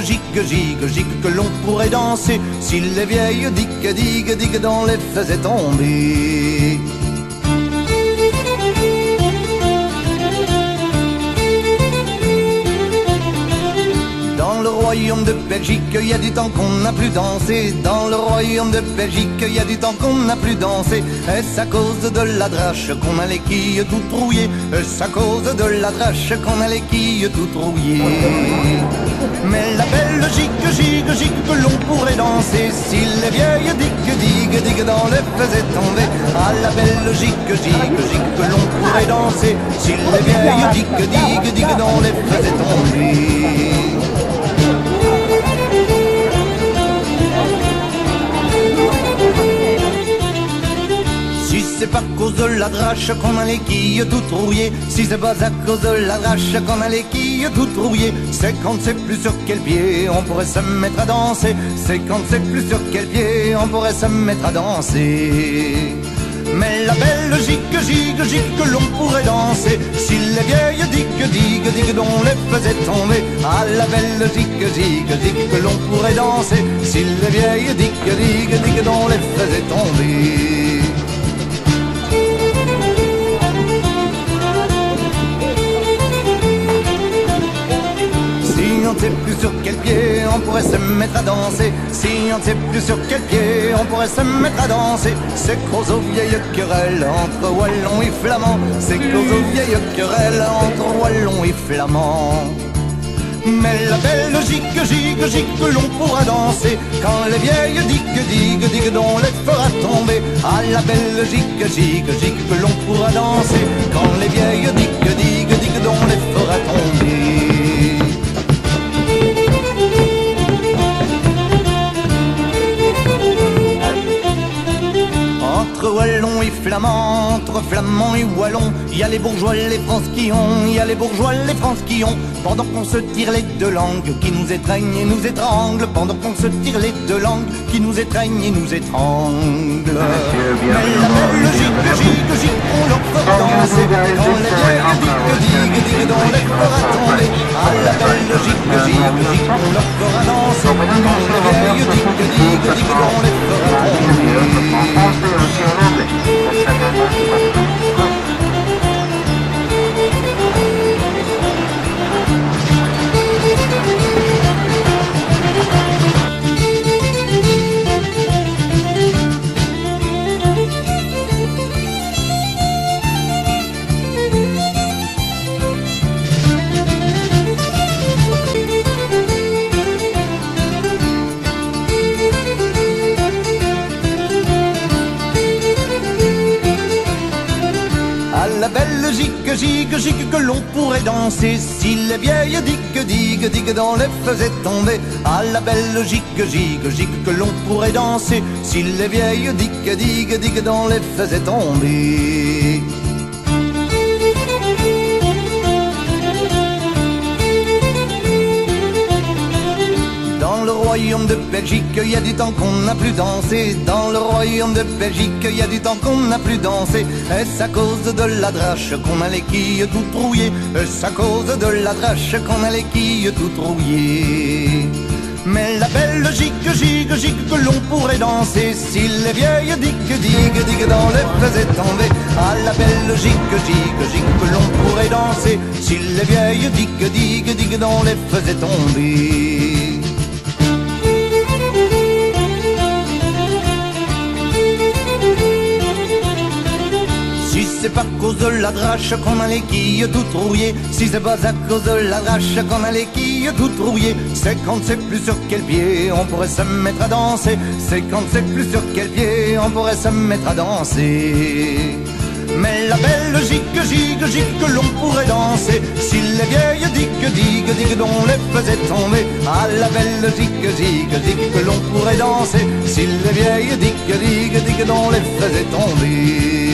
belle gigue que l'on pourrait danser si les vieilles digue dans les faisaient tomber. Dans le royaume de Belgique, il y a du temps qu'on n'a plus dansé. Dans le royaume de Belgique, il y a du temps qu'on n'a plus dansé. Est-ce à cause de la drache qu'on a les quilles tout trouillées? Est-ce à cause de la drache qu'on a les quilles tout trouillées? Mais la belle gigue que l'on pourrait danser si les vieilles digue dans les faisaient tomber. Ah, la belle gigue que l'on pourrait danser si les vieilles digue dans les faisaient tomber. Si c'est pas à cause de la drache qu'on a les quilles tout trouillées, si c'est pas à cause de la drache qu'on a les quilles tout trouillées, c'est qu'on ne sait plus sur quel pied on pourrait se mettre à danser. C'est qu'on ne sait plus sur quel pied on pourrait se mettre à danser. Mais la belle gigue que l'on pourrait danser si les vieilles digue dont les faisaient tomber. Ah, la belle gigue que l'on pourrait danser si les vieilles digue dont les faisaient tomber. Si on ne sait plus sur quel pied on pourrait se mettre à danser, si on ne sait plus sur quel pied on pourrait se mettre à danser, c'est cause aux vieilles querelles entre wallons et flamands, c'est cause aux vieilles querelles entre wallons et flamands. Mais la belle gigue que l'on pourra danser quand les vieilles digue dont les fera tomber. Ah, la belle gigue que l'on pourra danser quand les vieilles digue dont les fera tomber. Entre wallons et flamands, entre flamands et wallons, il y a les bourgeois, les fransquillons, il y a les bourgeois, les fransquillons. Pendant qu'on se tire les deux langues qui nous étreignent et nous étranglent, pendant qu'on se tire les deux langues qui nous étreignent et nous étranglent. Mais la belle gigue qu'on leur fera danser quand les vieilles digue dont les fera tomber. Ah, la belle gigue qu'on leur fera danser quand les vieilles digue dont les fera tomber. La belle gigue que l'on pourrait danser si les vieilles digue dans les faisaient tomber. Ah, la belle gigue que l'on pourrait danser si les vieilles digue dans les faisaient tomber. Dans le royaume de Belgique, il y a du temps qu'on n'a plus dansé. Dans le royaume de Belgique, il y a du temps qu'on n'a plus dansé. Est-ce à cause de la drache qu'on a les quilles tout trouillées? Est-ce à cause de la drache qu'on a les quilles tout trouillées? Mais la belle gigue que l'on pourrait danser si les vieilles digue dans les faisaient tomber. Ah, la belle gigue que l'on pourrait danser si les vieilles digue dans les faisaient tomber. Si c'est pas à cause de la drache qu'on a les quilles tout trouillées, si c'est pas à cause de la drache qu'on a les quilles tout trouillées, c'est qu'on ne sait plus sur quel pied on pourrait se mettre à danser, c'est qu'on ne sait plus sur quel pied on pourrait se mettre à danser. Mais la belle gigue que l'on pourrait danser si les vieilles digue dont les faisaient tomber. Ah, la belle gigue que l'on pourrait danser si les vieilles digue dont les faisaient tomber.